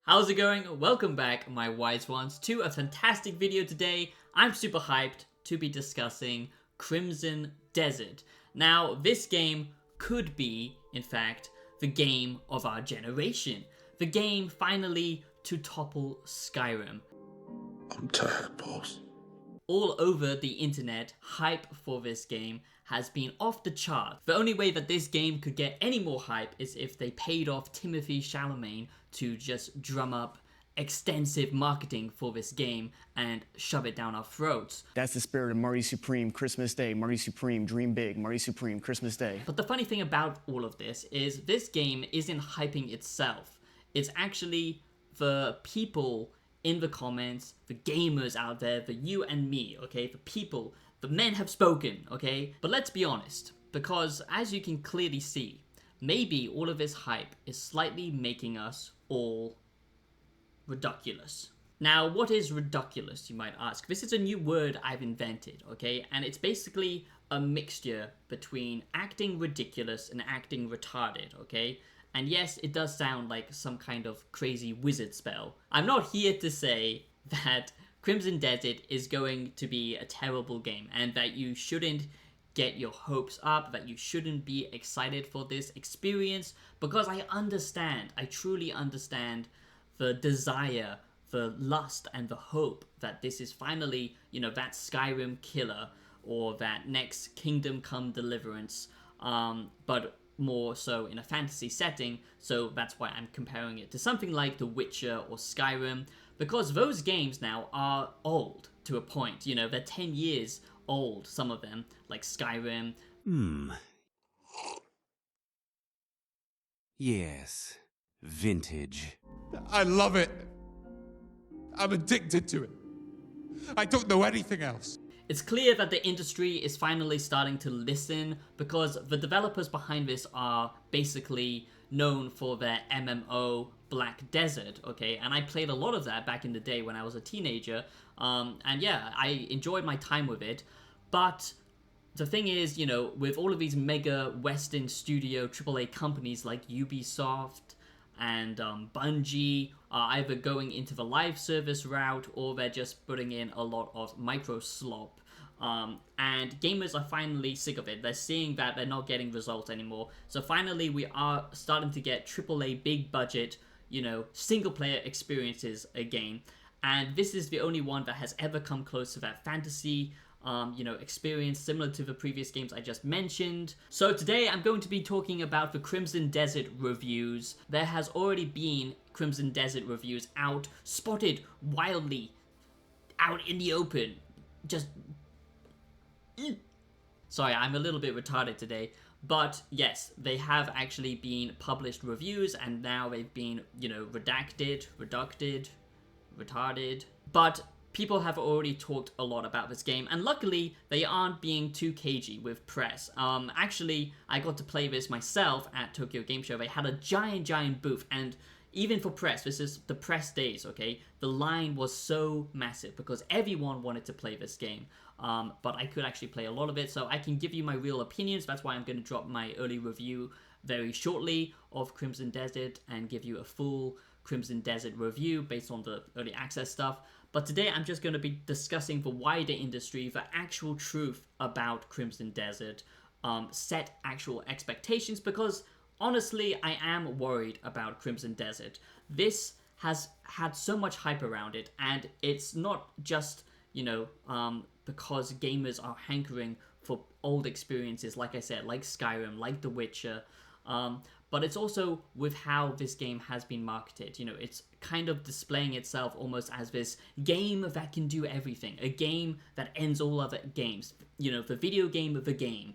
How's it going? Welcome back, my wise ones, to a fantastic video today. I'm super hyped to be discussing Crimson Desert. Now, this game could be, in fact, the game of our generation. The game finally to topple Skyrim. I'm tired, boss. All over the internet, hype for this game has been off the charts. The only way that this game could get any more hype is if they paid off Timothée Chalamet to just drum up extensive marketing for this game and shove it down our throats. That's the spirit of Marty Supreme, Christmas Day, Marty Supreme, Dream Big, Marty Supreme, Christmas Day. But the funny thing about all of this is this game isn't hyping itself. It's actually the people in the comments, the gamers out there, the you and me, okay? The people, the men have spoken, okay? But let's be honest, because as you can clearly see, maybe all of this hype is slightly making us all ridiculous. Now, what is ridiculous, you might ask? This is a new word I've invented, okay? And it's basically a mixture between acting ridiculous and acting retarded, okay? And yes, it does sound like some kind of crazy wizard spell. I'm not here to say that Crimson Desert is going to be a terrible game and that you shouldn't get your hopes up, that you shouldn't be excited for this experience, because I understand, I truly understand the desire, the lust and the hope that this is finally, that Skyrim killer or that next Kingdom Come Deliverance, but more so in a fantasy setting, so that's why I'm comparing it to something like The Witcher or Skyrim, because those games now are old to a point, they're 10 years old, some of them, like Skyrim. Yes, vintage. I love it. I'm addicted to it. I don't know anything else. It's clear that the industry is finally starting to listen, because the developers behind this are basically known for their MMO Black Desert, okay? And I played a lot of that back in the day when I was a teenager, and yeah, I enjoyed my time with it. But the thing is, with all of these mega Western studio AAA companies like Ubisoft and Bungie are either going into the live service route or they're just putting in a lot of micro slop. And gamers are finally sick of it. They're seeing that they're not getting results anymore. So finally we are starting to get AAA big budget, single player experiences again. And this is the only one that has ever come close to that fantasy experience similar to the previous games I just mentioned. So today I'm going to be talking about the Crimson Desert reviews. There has already been Crimson Desert reviews out, spotted wildly out in the open. Sorry, I'm a little bit retarded today. But yes, they have actually been published reviews and now they've been, redacted, retarded. But people have already talked a lot about this game, and luckily they aren't being too cagey with press. Actually, I got to play this myself at Tokyo Game Show. They had a giant booth, and even for press, this is the press days, okay? The line was so massive because everyone wanted to play this game. But I could actually play a lot of it, so I can give you my real opinions. That's why I'm going to drop my early review very shortly of Crimson Desert and give you a full Crimson Desert review based on the early access stuff. But today I'm just going to be discussing the wider industry, the actual truth about Crimson Desert, set actual expectations, because honestly I am worried about Crimson Desert. This has had so much hype around it, and it's not just, because gamers are hankering for old experiences, like I said, like Skyrim, like The Witcher, but it's also with how this game has been marketed. It's kind of displaying itself almost as this game that can do everything, a game that ends all other games, the video game of the game,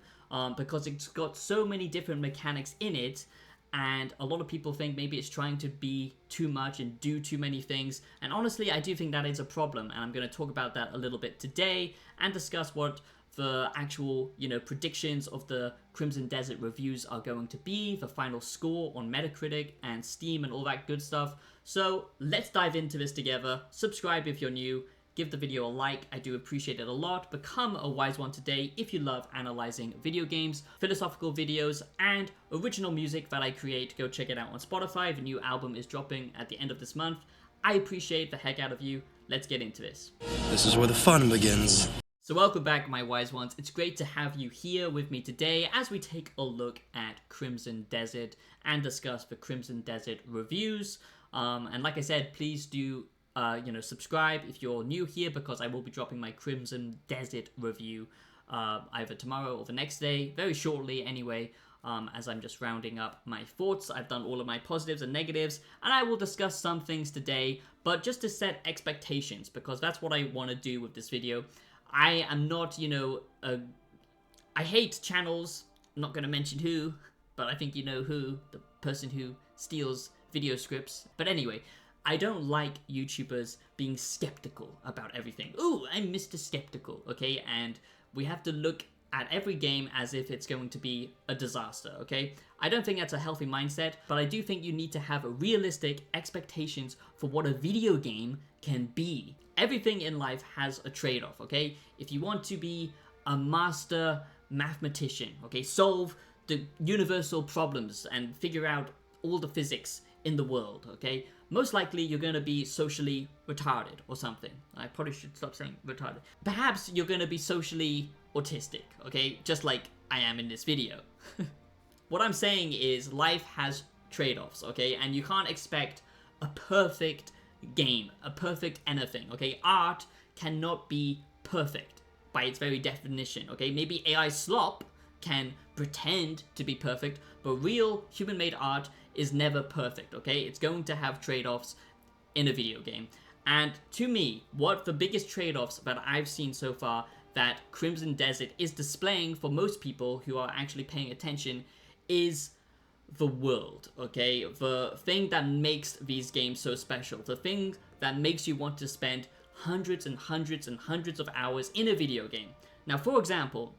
because it's got so many different mechanics in it, and a lot of people think maybe it's trying to be too much and do too many things, and honestly I do think that is a problem, and I'm going to talk about that a little bit today and discuss what the actual, predictions of the Crimson Desert reviews are going to be, the final score on Metacritic and Steam and all that good stuff. So let's dive into this together. Subscribe if you're new, give the video a like. I do appreciate it a lot. Become a wise one today if you love analyzing video games, philosophical videos, and original music that I create. Go check it out on Spotify. The new album is dropping at the end of this month. I appreciate the heck out of you. Let's get into this. This is where the fun begins. So welcome back, my wise ones. It's great to have you here with me today as we take a look at Crimson Desert and discuss the Crimson Desert reviews. And like I said, please do subscribe if you're new here, because I will be dropping my Crimson Desert review either tomorrow or the next day, very shortly anyway, as I'm just rounding up my thoughts. I've done all of my positives and negatives, and I will discuss some things today, but just to set expectations, because that's what I want to do with this video. I am not, I hate channels, I'm not going to mention who, but I think you know who, the person who steals video scripts. But anyway, I don't like YouTubers being skeptical about everything. Ooh, I'm Mr. Skeptical, okay? And we have to look at every game as if it's going to be a disaster, okay? I don't think that's a healthy mindset, but I do think you need to have realistic expectations for what a video game can be. Everything in life has a trade-off, okay? If you want to be a master mathematician, okay, solve the universal problems and figure out all the physics in the world, okay, most likely you're going to be socially retarded or something. I probably should stop saying retarded. Perhaps you're going to be socially autistic, okay, just like I am in this video. What I'm saying is life has trade-offs, okay, and you can't expect a perfect game, a perfect anything, okay? Art cannot be perfect by its very definition, okay? Maybe AI slop can pretend to be perfect, but real human-made art is never perfect, okay? It's going to have trade-offs in a video game. And to me, what the biggest trade-offs that I've seen so far that Crimson Desert is displaying for most people who are actually paying attention is the world, okay? The thing that makes these games so special, the thing that makes you want to spend hundreds and hundreds and hundreds of hours in a video game. Now, for example,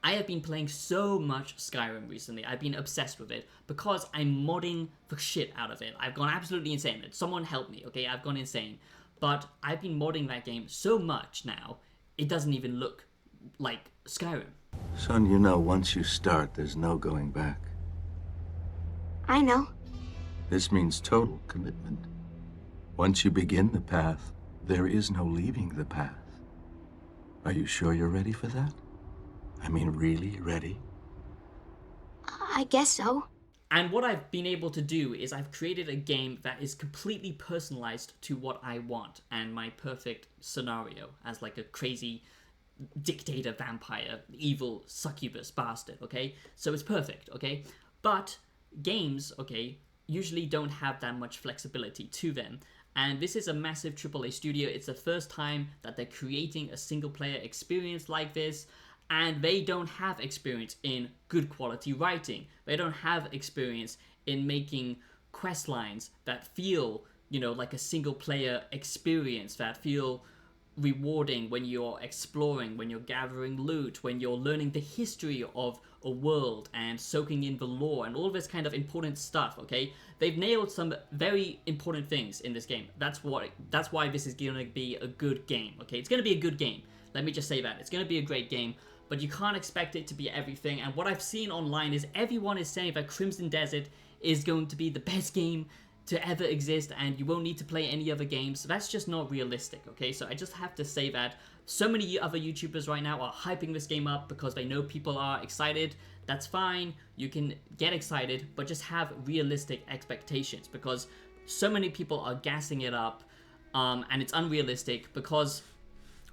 I have been playing so much Skyrim recently. I've been obsessed with it because I'm modding the shit out of it. I've gone absolutely insane. Someone help me, okay? I've gone insane. But I've been modding that game so much now, it doesn't even look like Skyrim. Son, you know, once you start, there's no going back. I know. This means total commitment. Once you begin the path, there is no leaving the path. Are you sure you're ready for that? I mean, really ready? I guess so. And what I've been able to do is I've created a game that is completely personalized to what I want and my perfect scenario as like a crazy dictator vampire, evil succubus bastard, okay? So it's perfect, okay? But games, okay, usually don't have that much flexibility to them. And this is a massive AAA studio. It's the first time that they're creating a single player experience like this. And they don't have experience in good quality writing. They don't have experience in making quest lines that feel, like a single player experience, that feel rewarding when you're exploring, when you're gathering loot, when you're learning the history of a world and soaking in the lore and all this kind of important stuff, okay? They've nailed some very important things in this game. That's why this is going to be a good game, okay? It's going to be a good game. Let me just say that. It's going to be a great game, but you can't expect it to be everything. And what I've seen online is everyone is saying that Crimson Desert is going to be the best game to ever exist and you won't need to play any other games. That's just not realistic, okay? So I just have to say that so many other YouTubers right now are hyping this game up because they know people are excited. That's fine, you can get excited, but just have realistic expectations because so many people are gassing it up and it's unrealistic because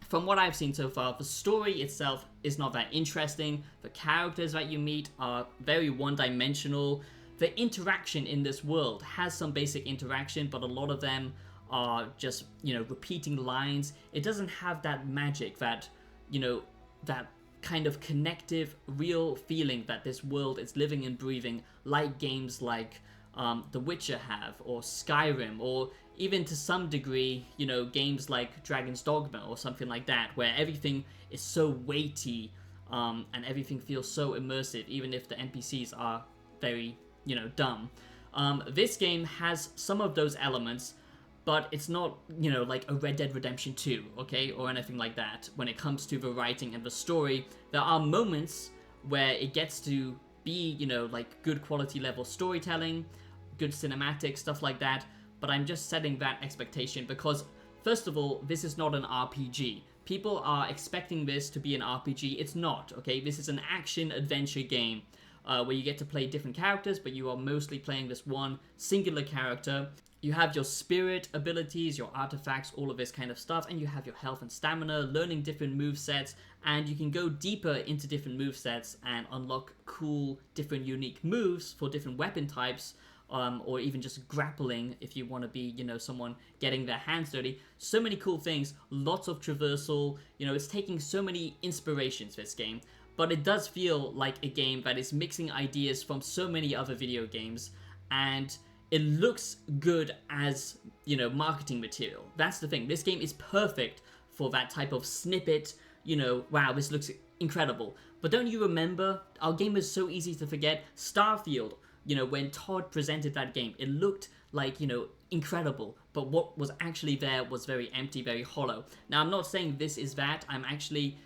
from what I've seen so far, the story itself is not that interesting. The characters that you meet are very one-dimensional. The interaction in this world has some basic interaction, but a lot of them are just, repeating lines. It doesn't have that magic, that kind of connective, real feeling that this world is living and breathing, like games like The Witcher have, or Skyrim, or even to some degree, games like Dragon's Dogma or something like that, where everything is so weighty and everything feels so immersive, even if the NPCs are very, dumb. This game has some of those elements, but it's not, you know, like a Red Dead Redemption 2, okay, or anything like that. When it comes to the writing and the story, there are moments where it gets to be, you know, like good quality level storytelling, good cinematic, stuff like that, but I'm just setting that expectation because, first of all, this is not an RPG. People are expecting this to be an RPG. It's not, okay? This is an action-adventure game where you get to play different characters, but you are mostly playing this one singular character. You have your spirit abilities, your artifacts, all of this kind of stuff, and you have your health and stamina, learning different movesets, and you can go deeper into different movesets and unlock cool, different, unique moves for different weapon types, or even just grappling if you want to be, you know, someone getting their hands dirty. So many cool things, lots of traversal, you know, it's taking so many inspirations, this game, but it does feel like a game that is mixing ideas from so many other video games, and it looks good as, you know, marketing material. That's the thing. This game is perfect for that type of snippet, you know, wow, this looks incredible. But don't you remember, our game is so easy to forget, Starfield, you know, when Todd presented that game, it looked like, you know, incredible, but what was actually there was very empty, very hollow. Now, I'm not saying this is that. I actually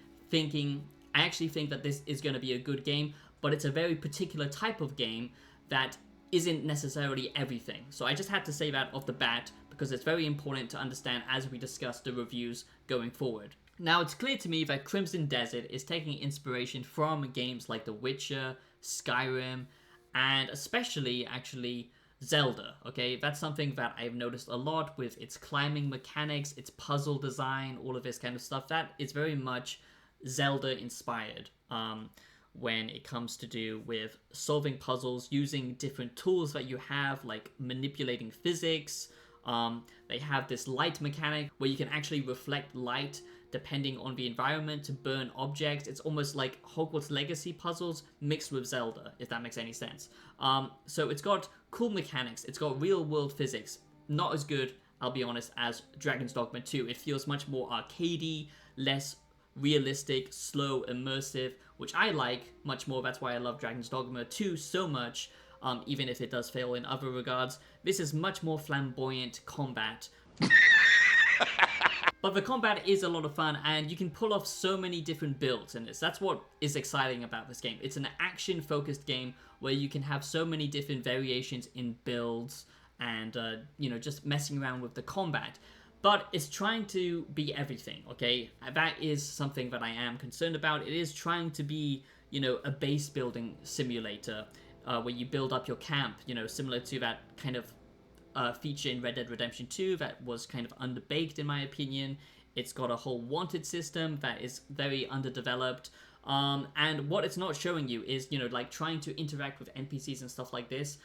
think that this is going to be a good game, but it's a very particular type of game that isn't necessarily everything. So I just had to say that off the bat because it's very important to understand as we discuss the reviews going forward. Now, it's clear to me that Crimson Desert is taking inspiration from games like The Witcher, Skyrim, and especially, actually, Zelda, okay? That's something that I've noticed a lot with its climbing mechanics, its puzzle design, all of this kind of stuff. That is very much Zelda-inspired when it comes to do with solving puzzles, using different tools that you have, like manipulating physics. They have this light mechanic where you can actually reflect light depending on the environment to burn objects. It's almost like Hogwarts Legacy puzzles mixed with Zelda, if that makes any sense. So it's got cool mechanics, it's got real world physics. Not as good, I'll be honest, as Dragon's Dogma 2. It feels much more arcadey, less realistic, slow, immersive, which I like much more. That's why I love Dragon's Dogma 2 so much, even if it does fail in other regards. This is much more flamboyant combat. But the combat is a lot of fun, and you can pull off so many different builds in this. That's what is exciting about this game. It's an action-focused game where you can have so many different variations in builds and, you know, just messing around with the combat. But it's trying to be everything, okay? That is something that I am concerned about. It is trying to be, you know, a base building simulator where you build up your camp, you know, similar to that kind of feature in Red Dead Redemption 2 that was kind of underbaked in my opinion. It's got a whole wanted system that is very underdeveloped. And what it's not showing you is, you know, like trying to interact with NPCs and stuff like this.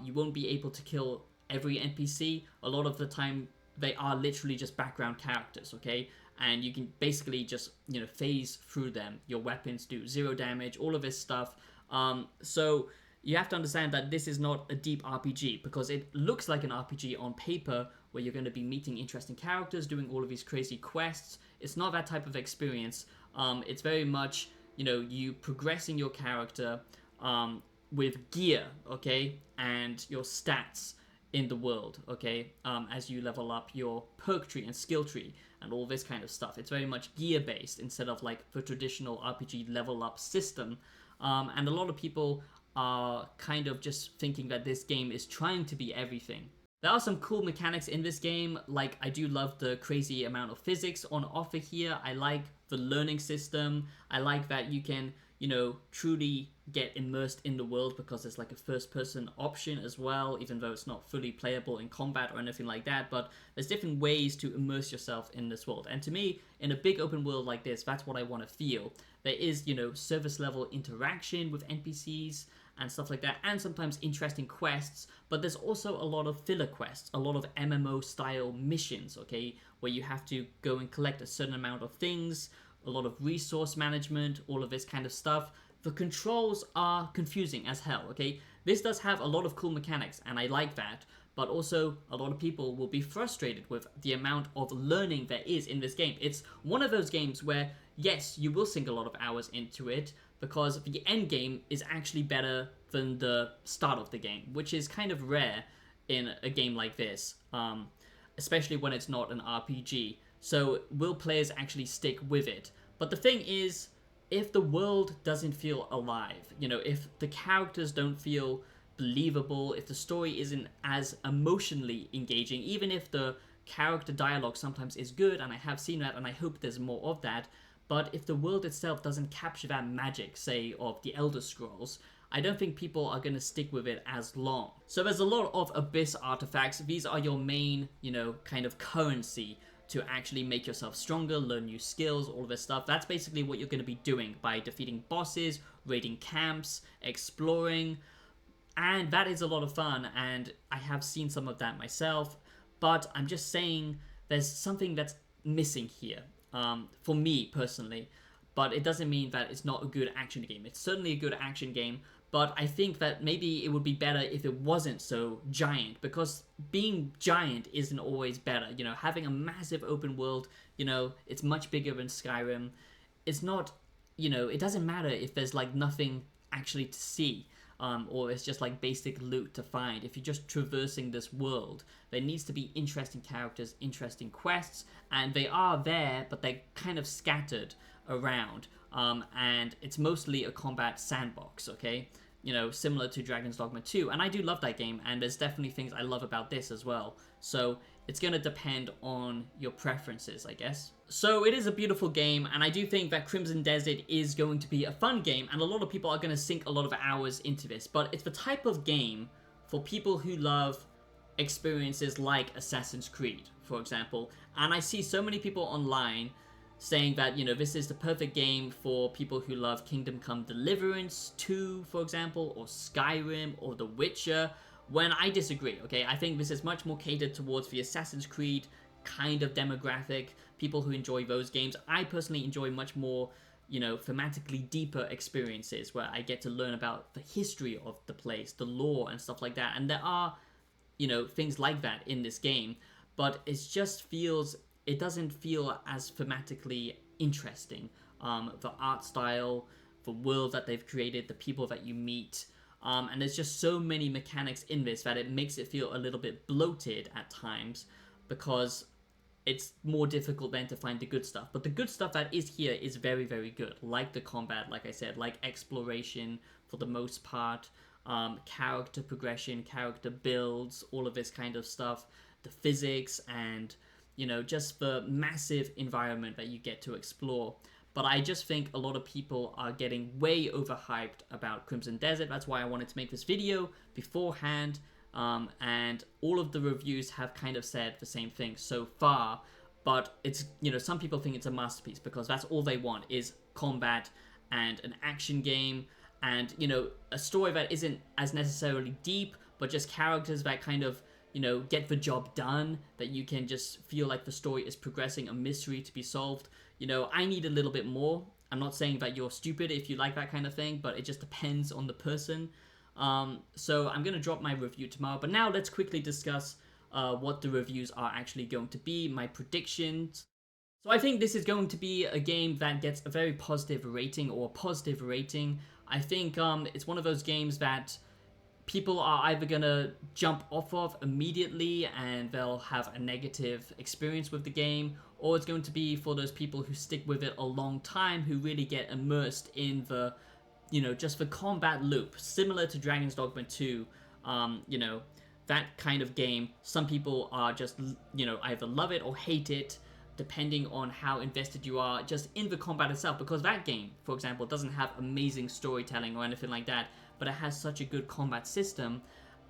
You won't be able to kill every NPC. A lot of the time, they are literally just background characters, okay? And you can basically just, you know, phase through them. Your weapons do 0 damage, all of this stuff. So you have to understand that this is not a deep RPG because it looks like an RPG on paper where you're going to be meeting interesting characters, doing all of these crazy quests. It's not that type of experience. It's very much, you know, you progressing your character with gear, okay? And your stats in the world, okay, as you level up your perk tree and skill tree and all this kind of stuff. It's very much gear based instead of like the traditional RPG level up system. And a lot of people are kind of just thinking that this game is trying to be everything. There are some cool mechanics in this game, like I do love the crazy amount of physics on offer here. I like the learning system. I like that you can, you know, truly get immersed in the world because there's like a first person option as well, even though it's not fully playable in combat or anything like that, but there's different ways to immerse yourself in this world. And to me, in a big open world like this, that's what I want to feel. There is, you know, service level interaction with NPCs and stuff like that, and sometimes interesting quests, but there's also a lot of filler quests, a lot of MMO style missions, okay, where you have to go and collect a certain amount of things, a lot of resource management, all of this kind of stuff. The controls are confusing as hell, okay? This does have a lot of cool mechanics, and I like that, but also a lot of people will be frustrated with the amount of learning there is in this game. It's one of those games where, yes, you will sink a lot of hours into it, because the end game is actually better than the start of the game, which is kind of rare in a game like this. especially when it's not an RPG. So will players actually stick with it? But the thing is, if the world doesn't feel alive, you know, if the characters don't feel believable, if the story isn't as emotionally engaging, even if the character dialogue sometimes is good, and I have seen that and I hope there's more of that, but if the world itself doesn't capture that magic, say, of the Elder Scrolls, I don't think people are going to stick with it as long. So there's a lot of Abyss artifacts. These are your main, you know, kind of currency to actually make yourself stronger, learn new skills, all of this stuff. That's basically what you're going to be doing by defeating bosses, raiding camps, exploring, and that is a lot of fun, and I have seen some of that myself, but I'm just saying there's something that's missing here, for me personally, but it doesn't mean that it's not a good action game. It's certainly a good action game, but I think that maybe it would be better if it wasn't so giant, because being giant isn't always better. You know, having a massive open world, you know, it's much bigger than Skyrim. It's not, you know, it doesn't matter if there's like nothing actually to see, or it's just like basic loot to find. If you're just traversing this world, there needs to be interesting characters, interesting quests, and they are there, but they're kind of scattered around, and it's mostly a combat sandbox, okay? You know, similar to Dragon's Dogma 2, and I do love that game, and there's definitely things I love about this as well. So it's going to depend on your preferences, I guess. So it is a beautiful game, and I do think that Crimson Desert is going to be a fun game, and a lot of people are going to sink a lot of hours into this, but it's the type of game for people who love experiences like Assassin's Creed, for example. And I see so many people online saying that, you know, this is the perfect game for people who love Kingdom Come Deliverance 2, for example, or Skyrim, or The Witcher, when I disagree, okay? I think this is much more catered towards the Assassin's Creed kind of demographic, people who enjoy those games. I personally enjoy much more, you know, thematically deeper experiences where I get to learn about the history of the place, the lore and stuff like that. And there are, you know, things like that in this game, but it just feels, it doesn't feel as thematically interesting. The art style, the world that they've created, the people that you meet, and there's just so many mechanics in this that it makes it feel a little bit bloated at times, because it's more difficult then to find the good stuff. But the good stuff that is here is very, very good. Like the combat, like I said, like exploration for the most part, character progression, character builds, all of this kind of stuff, the physics, and, you know, just the massive environment that you get to explore. But I just think a lot of people are getting way overhyped about Crimson Desert. That's why I wanted to make this video beforehand. And all of the reviews have kind of said the same thing so far. But it's, you know, some people think it's a masterpiece because that's all they want is combat and an action game. And, you know, a story that isn't as necessarily deep, but just characters that kind of, you know, get the job done, that you can just feel like the story is progressing, a mystery to be solved. You know, I need a little bit more. I'm not saying that you're stupid if you like that kind of thing, but it just depends on the person. So I'm going to drop my review tomorrow, but now let's quickly discuss what the reviews are actually going to be, my predictions. So I think this is going to be a game that gets a very positive rating, or a positive rating. I think it's one of those games that people are either gonna jump off of immediately and they'll have a negative experience with the game, or it's going to be for those people who stick with it a long time, who really get immersed in the, you know, just the combat loop, similar to Dragon's Dogma 2, you know, that kind of game. Some people are just, you know, either love it or hate it, depending on how invested you are just in the combat itself, because that game, for example, doesn't have amazing storytelling or anything like that, but it has such a good combat system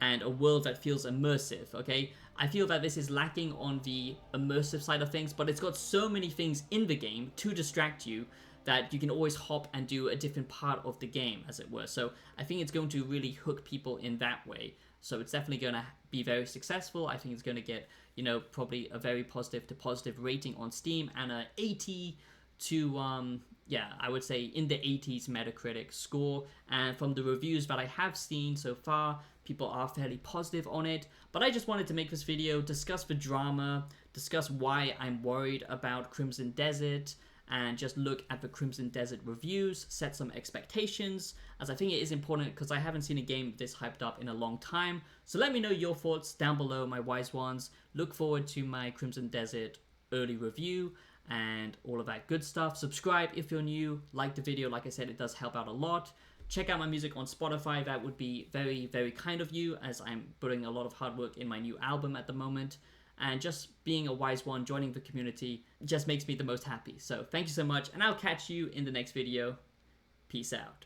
and a world that feels immersive, okay? I feel that this is lacking on the immersive side of things, but it's got so many things in the game to distract you that you can always hop and do a different part of the game, as it were. So I think it's going to really hook people in that way. So it's definitely going to be very successful. I think it's going to get, you know, probably a very positive to positive rating on Steam, and a 80 to, yeah, I would say in the 80s Metacritic score. And from the reviews that I have seen so far, people are fairly positive on it. But I just wanted to make this video, discuss the drama, discuss why I'm worried about Crimson Desert, and just look at the Crimson Desert reviews, set some expectations, as I think it is important because I haven't seen a game this hyped up in a long time. So let me know your thoughts down below, my wise ones. Look forward to my Crimson Desert early review and all of that good stuff. Subscribe if you're new, like the video, like I said, it does help out a lot. Check out my music on Spotify, that would be very, very kind of you, as I'm putting a lot of hard work in my new album at the moment. And just being a wise one, joining the community, just makes me the most happy. So thank you so much, and I'll catch you in the next video. Peace out.